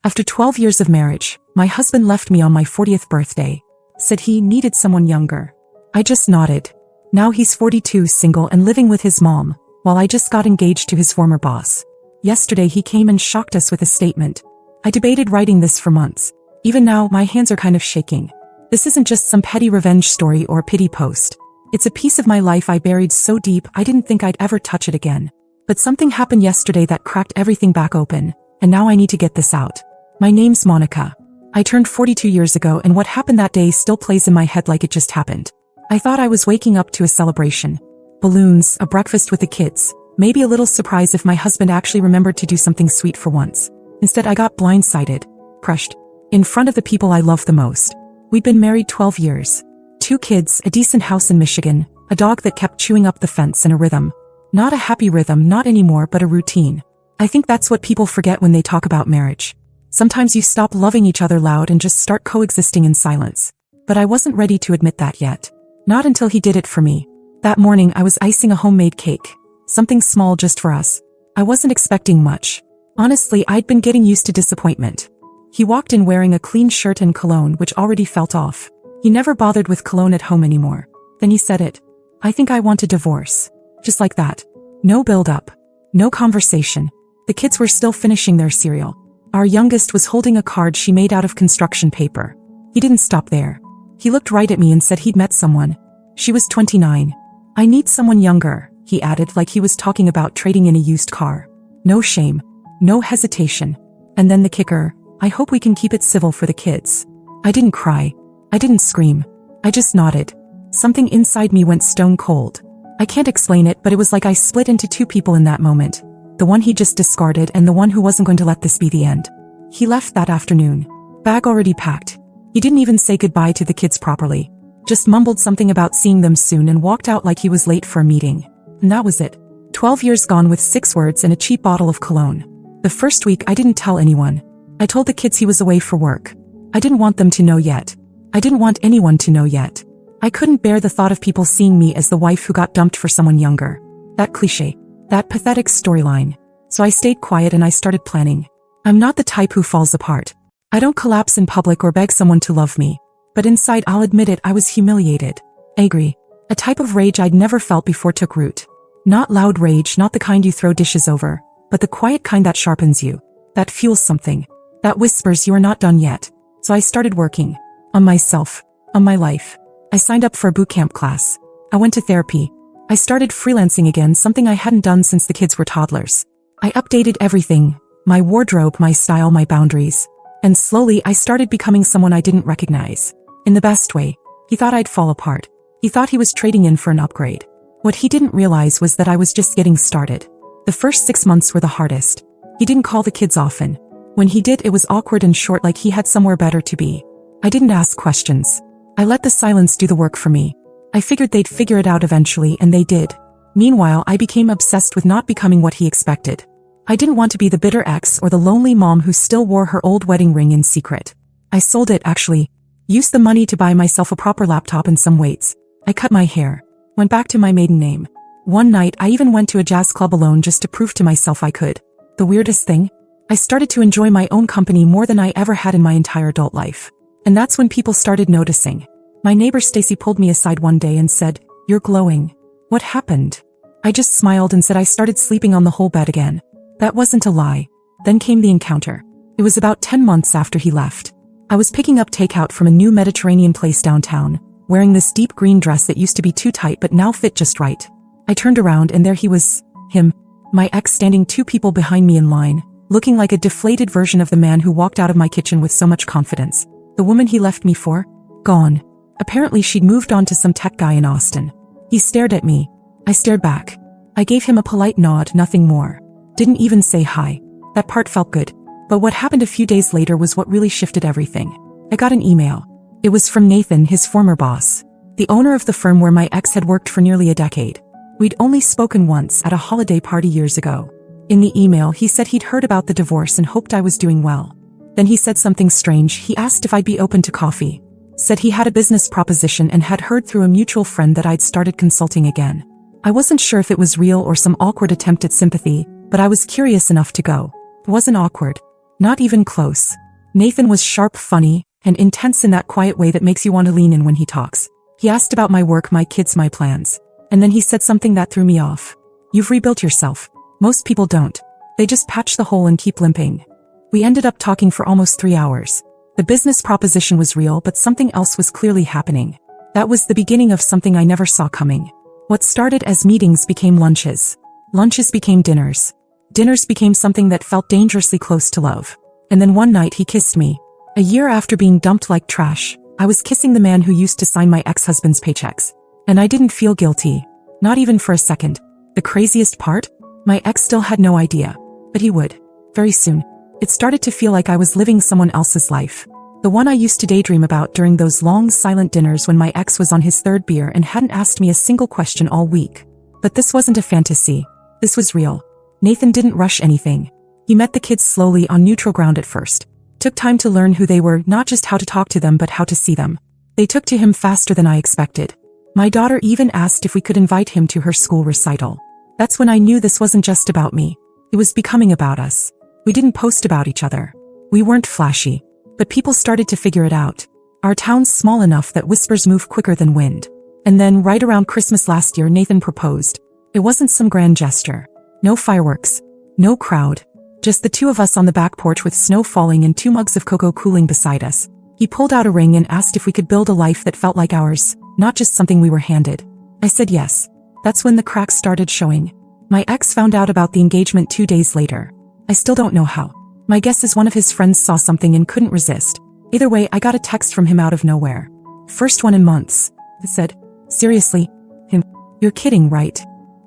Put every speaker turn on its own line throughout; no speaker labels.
After 12 years of marriage, my husband left me on my 40th birthday. Said he needed someone younger. I just nodded. Now he's 42, single and living with his mom, while I just got engaged to his former boss. Yesterday he came and shocked us with a statement. I debated writing this for months. Even now, my hands are kind of shaking. This isn't just some petty revenge story or pity post. It's a piece of my life I buried so deep I didn't think I'd ever touch it again. But something happened yesterday that cracked everything back open, and now I need to get this out. My name's Monica. I turned 42 years ago, and what happened that day still plays in my head like it just happened. I thought I was waking up to a celebration. Balloons, a breakfast with the kids, maybe a little surprise if my husband actually remembered to do something sweet for once. Instead, I got blindsided, crushed, in front of the people I love the most. We'd been married 12 years. 2 kids, a decent house in Michigan, a dog that kept chewing up the fence, and a rhythm. Not a happy rhythm, not anymore, but a routine. I think that's what people forget when they talk about marriage. Sometimes you stop loving each other loud and just start coexisting in silence. But I wasn't ready to admit that yet. Not until he did it for me. That morning I was icing a homemade cake. Something small just for us. I wasn't expecting much. Honestly, I'd been getting used to disappointment. He walked in wearing a clean shirt and cologne which already felt off. He never bothered with cologne at home anymore. Then he said it. I think I want a divorce. Just like that. No build-up. No conversation. The kids were still finishing their cereal. Our youngest was holding a card she made out of construction paper. He didn't stop there. He looked right at me and said he'd met someone. She was 29. I need someone younger, he added like he was talking about trading in a used car. No shame. No hesitation. And then the kicker, I hope we can keep it civil for the kids. I didn't cry. I didn't scream. I just nodded. Something inside me went stone cold. I can't explain it, but it was like I split into 2 people in that moment. The one he just discarded and the one who wasn't going to let this be the end. He left that afternoon. Bag already packed. He didn't even say goodbye to the kids properly. Just mumbled something about seeing them soon and walked out like he was late for a meeting. And that was it. 12 years gone with 6 words and a cheap bottle of cologne. The first week I didn't tell anyone. I told the kids he was away for work. I didn't want them to know yet. I didn't want anyone to know yet. I couldn't bear the thought of people seeing me as the wife who got dumped for someone younger. That cliché. That pathetic storyline. So I stayed quiet and I started planning. I'm not the type who falls apart. I don't collapse in public or beg someone to love me. But inside, I'll admit it, I was humiliated. Angry. A type of rage I'd never felt before took root. Not loud rage, not the kind you throw dishes over, but the quiet kind that sharpens you. That fuels something. That whispers you are not done yet. So I started working. On myself. On my life. I signed up for a bootcamp class. I went to therapy. I started freelancing again, something I hadn't done since the kids were toddlers. I updated everything. My wardrobe, my style, my boundaries. And slowly I started becoming someone I didn't recognize. In the best way. He thought I'd fall apart. He thought he was trading in for an upgrade. What he didn't realize was that I was just getting started. The first 6 months were the hardest. He didn't call the kids often. When he did, it was awkward and short, like he had somewhere better to be. I didn't ask questions. I let the silence do the work for me. I figured they'd figure it out eventually, and they did. Meanwhile, I became obsessed with not becoming what he expected. I didn't want to be the bitter ex or the lonely mom who still wore her old wedding ring in secret. I sold it, actually. Used the money to buy myself a proper laptop and some weights. I cut my hair. Went back to my maiden name. One night, I even went to a jazz club alone just to prove to myself I could. The weirdest thing? I started to enjoy my own company more than I ever had in my entire adult life. And that's when people started noticing. My neighbor Stacy pulled me aside one day and said, "You're glowing." What happened? I just smiled and said I started sleeping on the whole bed again. That wasn't a lie. Then came the encounter. It was about 10 months after he left. I was picking up takeout from a new Mediterranean place downtown, wearing this deep green dress that used to be too tight but now fit just right. I turned around and there he was, him, my ex, standing 2 people behind me in line, looking like a deflated version of the man who walked out of my kitchen with so much confidence. The woman he left me for? Gone. Apparently she'd moved on to some tech guy in Austin. He stared at me. I stared back. I gave him a polite nod, nothing more. Didn't even say hi. That part felt good. But what happened a few days later was what really shifted everything. I got an email. It was from Nathan, his former boss. The owner of the firm where my ex had worked for nearly a decade. We'd only spoken once at a holiday party years ago. In the email, he said he'd heard about the divorce and hoped I was doing well. Then he said something strange. He asked if I'd be open to coffee. Said he had a business proposition and had heard through a mutual friend that I'd started consulting again. I wasn't sure if it was real or some awkward attempt at sympathy, but I was curious enough to go. It wasn't awkward. Not even close. Nathan was sharp, funny, and intense in that quiet way that makes you want to lean in when he talks. He asked about my work, my kids, my plans. And then he said something that threw me off. You've rebuilt yourself. Most people don't. They just patch the hole and keep limping. We ended up talking for almost 3 hours. The business proposition was real, but something else was clearly happening. That was the beginning of something I never saw coming. What started as meetings became lunches. Lunches became dinners. Dinners became something that felt dangerously close to love. And then one night he kissed me. A year after being dumped like trash, I was kissing the man who used to sign my ex-husband's paychecks. And I didn't feel guilty. Not even for a second. The craziest part? My ex still had no idea. But he would. Very soon. It started to feel like I was living someone else's life. The one I used to daydream about during those long silent dinners when my ex was on his 3rd beer and hadn't asked me a single question all week. But this wasn't a fantasy. This was real. Nathan didn't rush anything. He met the kids slowly on neutral ground at first. Took time to learn who they were, not just how to talk to them but how to see them. They took to him faster than I expected. My daughter even asked if we could invite him to her school recital. That's when I knew this wasn't just about me. It was becoming about us. We didn't post about each other. We weren't flashy. But people started to figure it out. Our town's small enough that whispers move quicker than wind. And then, right around Christmas last year, Nathan proposed. It wasn't some grand gesture. No fireworks. No crowd. Just the 2 of us on the back porch with snow falling and 2 mugs of cocoa cooling beside us. He pulled out a ring and asked if we could build a life that felt like ours, not just something we were handed. I said yes. That's when the cracks started showing. My ex found out about the engagement 2 days later. I still don't know how. My guess is one of his friends saw something and couldn't resist. Either way, I got a text from him out of nowhere. First one in months. It said, "Seriously? Him? You're kidding, right?"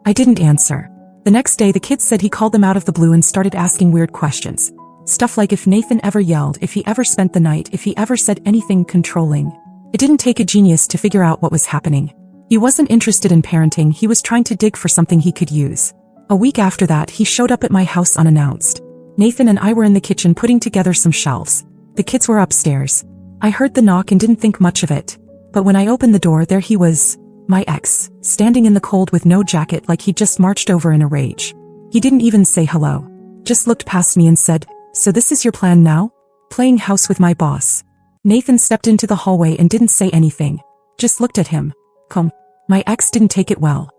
I didn't answer. The next day, the kids said he called them out of the blue and started asking weird questions. Stuff like if Nathan ever yelled, if he ever spent the night, if he ever said anything controlling. It didn't take a genius to figure out what was happening. He wasn't interested in parenting, he was trying to dig for something he could use. A week after that, he showed up at my house unannounced. Nathan and I were in the kitchen putting together some shelves. The kids were upstairs. I heard the knock and didn't think much of it. But when I opened the door, there he was, my ex, standing in the cold with no jacket like he'd just marched over in a rage. He didn't even say hello. Just looked past me and said, "So this is your plan now? Playing house with my boss." Nathan stepped into the hallway and didn't say anything. Just looked at him. Come. My ex didn't take it well.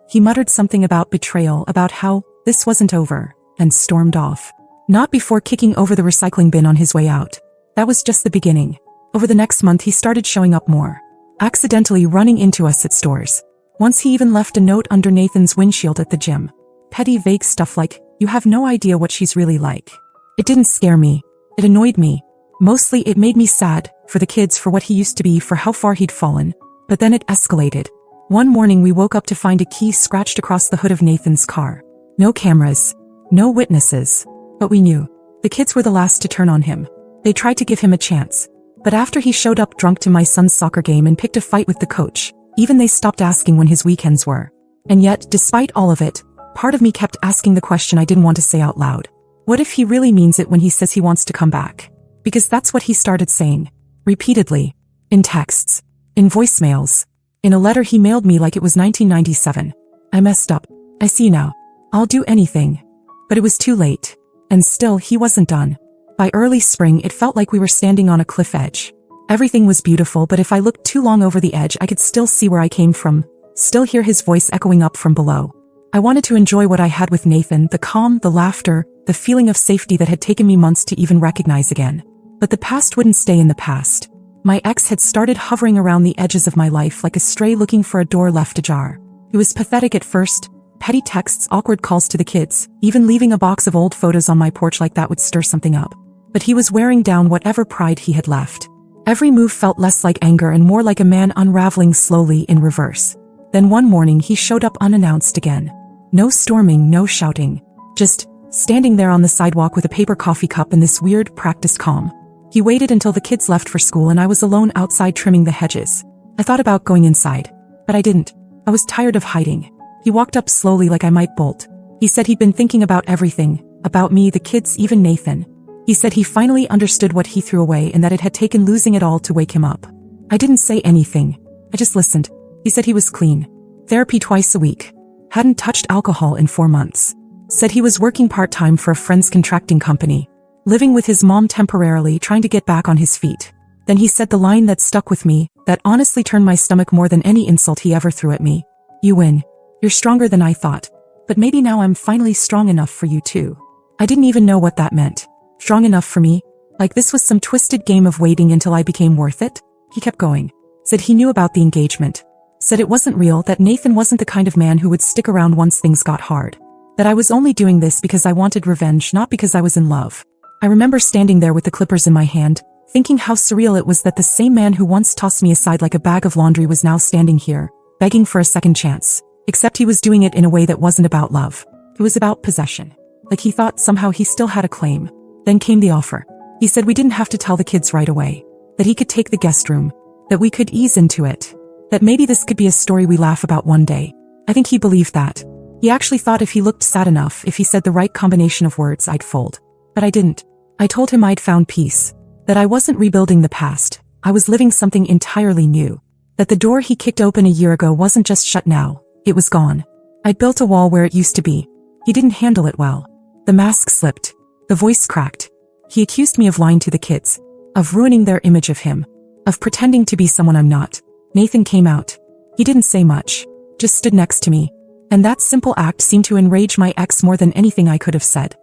He muttered something about betrayal, about how this wasn't over, and stormed off. Not before kicking over the recycling bin on his way out. That was just the beginning. Over the next month he started showing up more. Accidentally running into us at stores. Once he even left a note under Nathan's windshield at the gym. Petty vague stuff like, "You have no idea what she's really like." It didn't scare me. It annoyed me. Mostly it made me sad, for the kids, for what he used to be, for how far he'd fallen. But then it escalated. One morning we woke up to find a key scratched across the hood of Nathan's car. No cameras. No witnesses. But we knew. The kids were the last to turn on him. They tried to give him a chance. But after he showed up drunk to my son's soccer game and picked a fight with the coach, even they stopped asking when his weekends were. And yet, despite all of it, part of me kept asking the question I didn't want to say out loud. What if he really means it when he says he wants to come back? Because that's what he started saying. Repeatedly. In texts. In voicemails. In a letter he mailed me like it was 1997. I messed up. I see now. I'll do anything. But it was too late. And still, he wasn't done. By early spring, it felt like we were standing on a cliff edge. Everything was beautiful, but if I looked too long over the edge, I could still see where I came from, still hear his voice echoing up from below. I wanted to enjoy what I had with Nathan, the calm, the laughter, the feeling of safety that had taken me months to even recognize again. But the past wouldn't stay in the past. My ex had started hovering around the edges of my life like a stray looking for a door left ajar. It was pathetic at first. Petty texts, awkward calls to the kids, even leaving a box of old photos on my porch like that would stir something up. But he was wearing down whatever pride he had left. Every move felt less like anger and more like a man unraveling slowly in reverse. Then one morning he showed up unannounced again. No storming, no shouting. Just standing there on the sidewalk with a paper coffee cup and this weird, practiced calm. He waited until the kids left for school and I was alone outside trimming the hedges. I thought about going inside. But I didn't. I was tired of hiding. He walked up slowly like I might bolt. He said he'd been thinking about everything. About me, the kids, even Nathan. He said he finally understood what he threw away and that it had taken losing it all to wake him up. I didn't say anything. I just listened. He said he was clean. Therapy twice a week. Hadn't touched alcohol in 4 months. Said he was working part-time for a friend's contracting company. living with his mom temporarily, trying to get back on his feet. Then he said the line that stuck with me, that honestly turned my stomach more than any insult he ever threw at me. "You win. You're stronger than I thought. But maybe now I'm finally strong enough for you too." I didn't even know what that meant. Strong enough for me? Like this was some twisted game of waiting until I became worth it? He kept going. Said he knew about the engagement. Said it wasn't real, that Nathan wasn't the kind of man who would stick around once things got hard. That I was only doing this because I wanted revenge, not because I was in love. I remember standing there with the clippers in my hand, thinking how surreal it was that the same man who once tossed me aside like a bag of laundry was now standing here, begging for a second chance. Except he was doing it in a way that wasn't about love. It was about possession. Like he thought somehow he still had a claim. Then came the offer. He said we didn't have to tell the kids right away. That he could take the guest room. That we could ease into it. That maybe this could be a story we laugh about one day. I think he believed that. He actually thought if he looked sad enough, if he said the right combination of words, I'd fold. But I didn't. I told him I'd found peace. That I wasn't rebuilding the past. I was living something entirely new. That the door he kicked open a year ago wasn't just shut now. It was gone. I'd built a wall where it used to be. He didn't handle it well. The mask slipped. The voice cracked. He accused me of lying to the kids. Of ruining their image of him. Of pretending to be someone I'm not. Nathan came out. He didn't say much. Just stood next to me. And that simple act seemed to enrage my ex more than anything I could have said.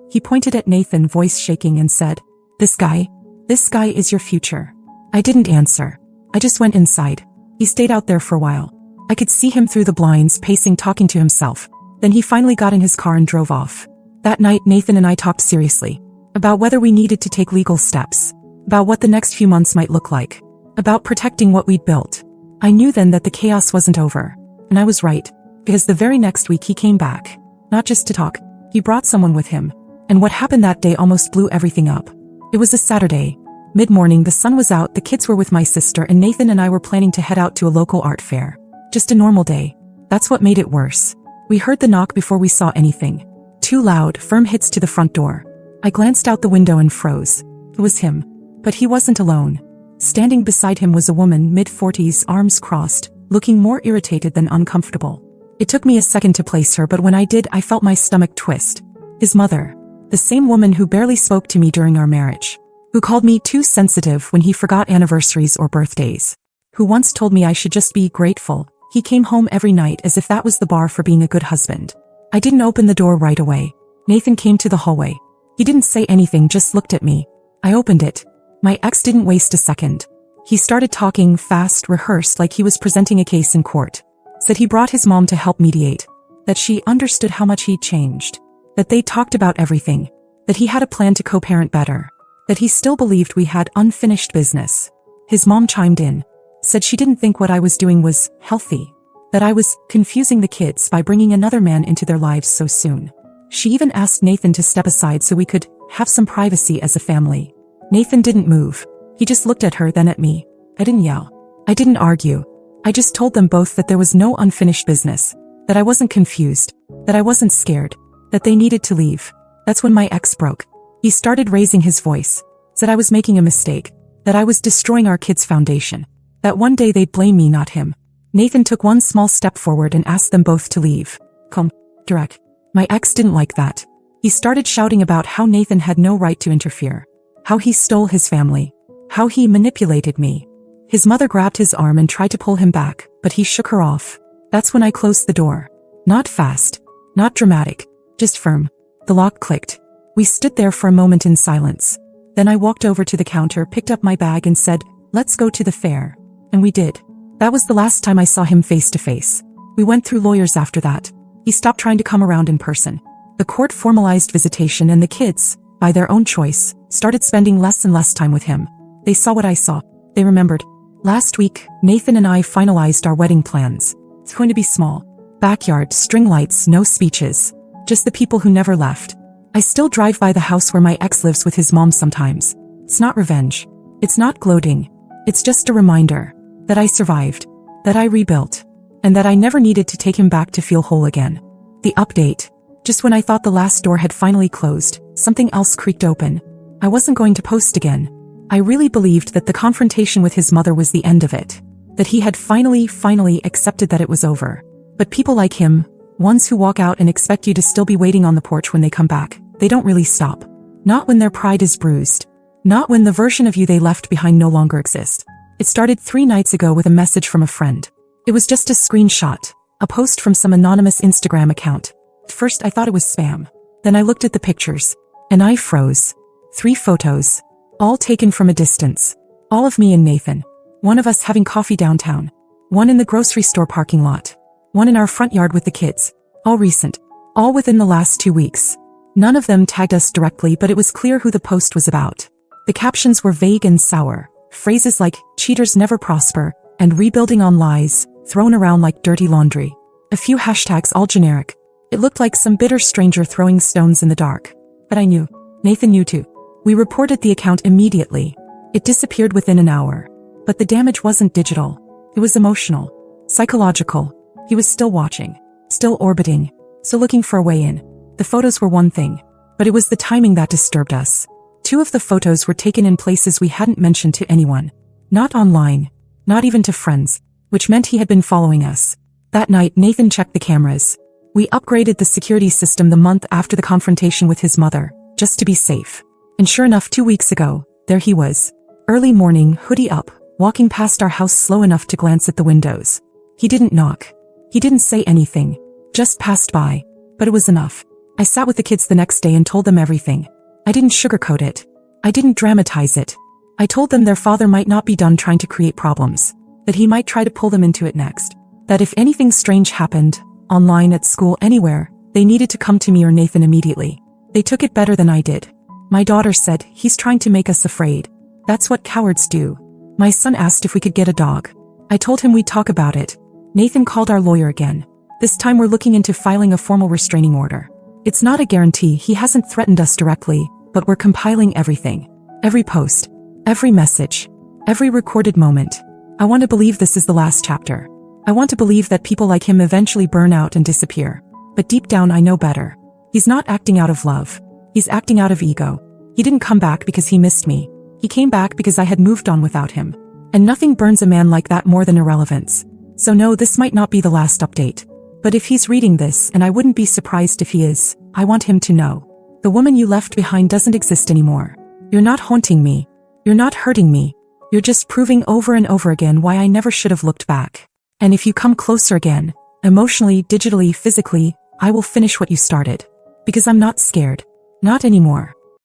He pointed at Nathan, voice shaking, and said, This guy is your future." I didn't answer. I just went inside. He stayed out there for a while. I could see him through the blinds, pacing, talking to himself. Then he finally got in his car and drove off. That night, Nathan and I talked seriously. About whether we needed to take legal steps. About what the next few months might look like. About protecting what we'd built. I knew then that the chaos wasn't over. And I was right. Because the very next week he came back. Not just to talk. He brought someone with him. And what happened that day almost blew everything up. It was a Saturday. Mid-morning, the sun was out, the kids were with my sister, and Nathan and I were planning to head out to a local art fair. Just a normal day. That's what made it worse. We heard the knock before we saw anything. 2 loud, firm hits to the front door. I glanced out the window and froze. It was him. But he wasn't alone. Standing beside him was a woman, mid-40s, arms crossed, looking more irritated than uncomfortable. It took me a second to place her, but when I did, I felt my stomach twist. His mother. The same woman who barely spoke to me during our marriage. Who called me too sensitive when he forgot anniversaries or birthdays. Who once told me I should just be grateful. He came home every night as if that was the bar for being a good husband. I didn't open the door right away. Nathan came to the hallway. He didn't say anything, just looked at me. I opened it. My ex didn't waste a second. He started talking fast, rehearsed, like he was presenting a case in court. Said he brought his mom to help mediate. That she understood how much he'd changed. That they talked about everything. That he had a plan to co-parent better. That he still believed we had unfinished business. His mom chimed in. Said she didn't think what I was doing was healthy. That I was confusing the kids by bringing another man into their lives so soon. She even asked Nathan to step aside so we could have some privacy as a family. Nathan didn't move. He just looked at her, then at me. I didn't yell. I didn't argue. I just told them both that there was no unfinished business. That I wasn't confused. That I wasn't scared. That they needed to leave. That's when my ex broke. He started raising his voice. Said I was making a mistake. That I was destroying our kids' foundation. That one day they'd blame me, not him. Nathan took one small step forward and asked them both to leave. Come, direct. My ex didn't like that. He started shouting about how Nathan had no right to interfere. How he stole his family. How he manipulated me. His mother grabbed his arm and tried to pull him back, but he shook her off. That's when I closed the door. Not fast. Not dramatic. Just firm. The lock clicked. We stood there for a moment in silence. Then I walked over to the counter, picked up my bag and said, "Let's go to the fair." And we did. That was the last time I saw him face to face. We went through lawyers after that. He stopped trying to come around in person. The court formalized visitation, and the kids, by their own choice, started spending less and less time with him. They saw what I saw. They remembered. Last week, Nathan and I finalized our wedding plans. It's going to be small. Backyard, string lights, no speeches. Just the people who never left. I still drive by the house where my ex lives with his mom sometimes. It's not revenge. It's not gloating. It's just a reminder that I survived, that I rebuilt, and that I never needed to take him back to feel whole again. The update. Just when I thought the last door had finally closed, something else creaked open. I wasn't going to post again. I really believed that the confrontation with his mother was the end of it. That he had finally accepted that it was over. But people like him, ones who walk out and expect you to still be waiting on the porch when they come back, they don't really stop. Not when their pride is bruised. Not when the version of you they left behind no longer exists. It started 3 nights ago with a message from a friend. It was just a screenshot, a post from some anonymous Instagram account. At first I thought it was spam. Then I looked at the pictures, and I froze. 3 photos, all taken from a distance. All of me and Nathan. One of us having coffee downtown. One in the grocery store parking lot. One in our front yard with the kids. All recent. All within the last 2 weeks. None of them tagged us directly, but it was clear who the post was about. The captions were vague and sour. Phrases like, cheaters never prosper, and rebuilding on lies, thrown around like dirty laundry. A few hashtags all generic. It looked like some bitter stranger throwing stones in the dark. But I knew. Nathan knew too. We reported the account immediately. It disappeared within an hour. But the damage wasn't digital. It was emotional. Psychological. He was still watching. Still orbiting. Still looking for a way in. The photos were one thing. But it was the timing that disturbed us. 2 of the photos were taken in places we hadn't mentioned to anyone. Not online. Not even to friends. Which meant he had been following us. That night Nathan checked the cameras. We upgraded the security system the month after the confrontation with his mother, just to be safe. And sure enough 2 weeks ago, there he was. Early morning, hoodie up, walking past our house slow enough to glance at the windows. He didn't knock. He didn't say anything. Just passed by. But it was enough. I sat with the kids the next day and told them everything. I didn't sugarcoat it. I didn't dramatize it. I told them their father might not be done trying to create problems. That he might try to pull them into it next. That if anything strange happened, online, at school, anywhere, they needed to come to me or Nathan immediately. They took it better than I did. My daughter said, he's trying to make us afraid. That's what cowards do. My son asked if we could get a dog. I told him we'd talk about it. Nathan called our lawyer again. This time we're looking into filing a formal restraining order. It's not a guarantee, he hasn't threatened us directly, but we're compiling everything. Every post. Every message. Every recorded moment. I want to believe this is the last chapter. I want to believe that people like him eventually burn out and disappear. But deep down I know better. He's not acting out of love. He's acting out of ego. He didn't come back because he missed me. He came back because I had moved on without him. And nothing burns a man like that more than irrelevance. So no, this might not be the last update. But if he's reading this, and I wouldn't be surprised if he is, I want him to know. The woman you left behind doesn't exist anymore. You're not haunting me. You're not hurting me. You're just proving over and over again why I never should have looked back. And if you come closer again, emotionally, digitally, physically, I will finish what you started. Because I'm not scared. Not anymore.